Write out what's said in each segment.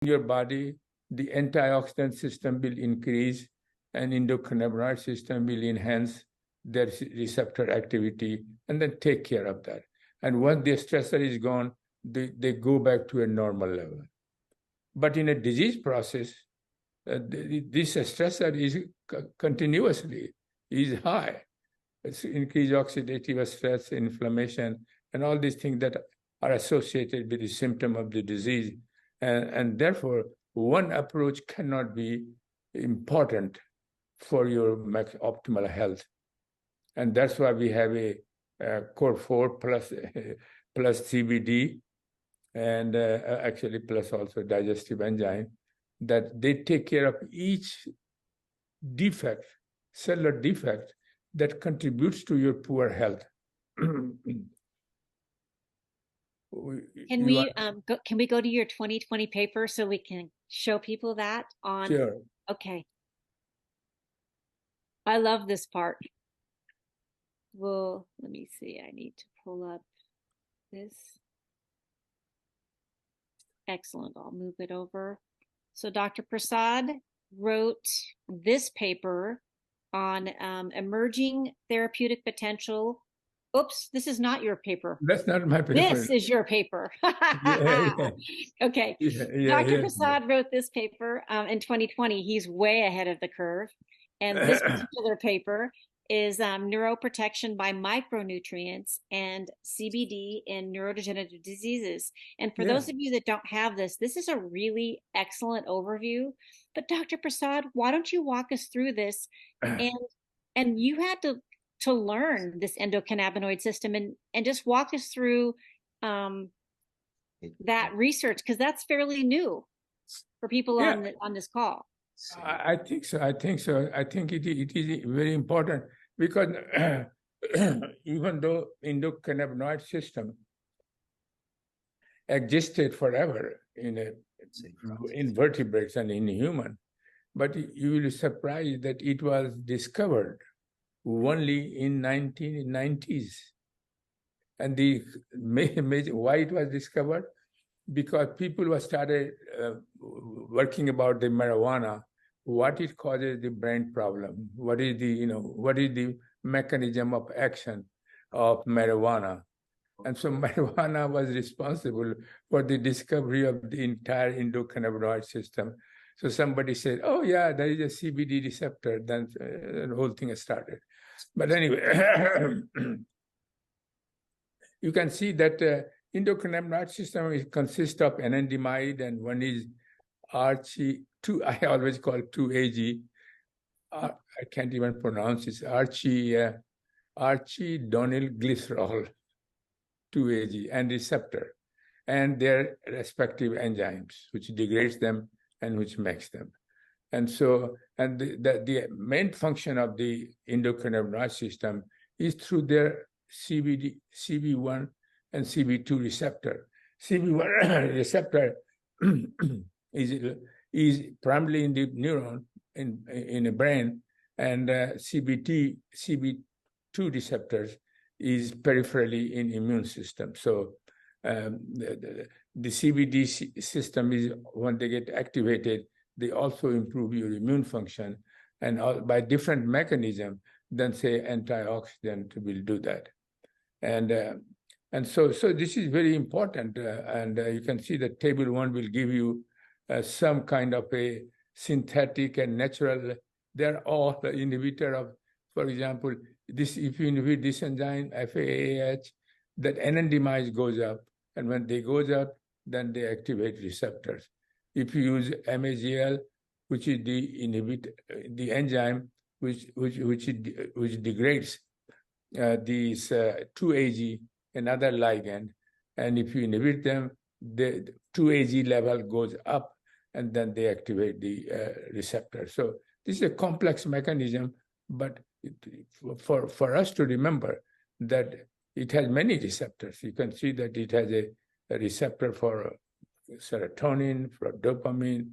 your body, the antioxidant system will increase and endocannabinoid system will enhance their receptor activity and then take care of that. And once the stressor is gone, they go back to a normal level. But in a disease process, this stressor is continuously is high. It's increased oxidative stress, inflammation, and all these things that are associated with the symptom of the disease. And therefore, one approach cannot be important for your optimal health. And that's why we have a core 4 plus CBD, and actually plus also digestive enzyme, that they take care of each defect, cellular defect, that contributes to your poor health. Can we go to your 2020 paper so we can show people that on? Sure. Okay. I love this part. Well, let me see. I need to pull up this. Excellent. I'll move it over. So Dr. Prasad wrote this paper on emerging therapeutic potential. Oops, this is not your paper. That's not my paper. This is your paper. Okay. Dr. Prasad wrote this paper in 2020. He's way ahead of the curve. And this particular paper is neuroprotection by micronutrients and CBD in neurodegenerative diseases. And for those of you that don't have this, this is a really excellent overview. But Dr. Prasad, why don't you walk us through this? And you had to learn this endocannabinoid system and just walk us through that research, because that's fairly new for people on this call. I think so. I think it is very important because even though endocannabinoid system existed forever in vertebrates and in human, but you will be surprised that it was discovered only in 1990s. And the why it was discovered? Because people were started working about the marijuana, what it causes the brain problem, what is the mechanism of action of marijuana. And so marijuana was responsible for the discovery of the entire endocannabinoid system. So somebody said, oh yeah, there is a CBD receptor, then the whole thing started. But anyway, you can see that endocannabinoid system consists of anandamide, and one is Archie-2. I always call it 2-AG. I can't even pronounce it. Archidonyl glycerol, 2-AG, and receptor, and their respective enzymes, which degrades them and which makes them. And so, and the main function of the endocannabinoid system is through their CB1 and CB2 receptor. CB1 receptor is primarily in the neuron in the brain, and CB2 receptors is peripherally in immune system. So the CBD system is, when they get activated, they also improve your immune function, and by different mechanism than say antioxidant will do that. And so this is very important, and you can see that table 1 will give you some kind of a synthetic and natural. They're all the inhibitor of, for example, this. If you inhibit this enzyme FAAH, that anandamide goes up, and when they goes up, then they activate receptors. If you use MAGL, which is the enzyme which degrades these 2-AG, another ligand, and if you inhibit them, the 2-AG level goes up, and then they activate the receptor. So this is a complex mechanism, but for us to remember that it has many receptors. You can see that it has a receptor for serotonin, for dopamine,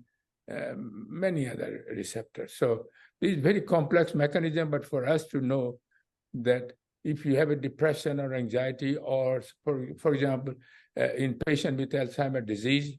many other receptors. So this is a very complex mechanism, but for us to know that if you have a depression or anxiety, or for example, in patient with Alzheimer's disease,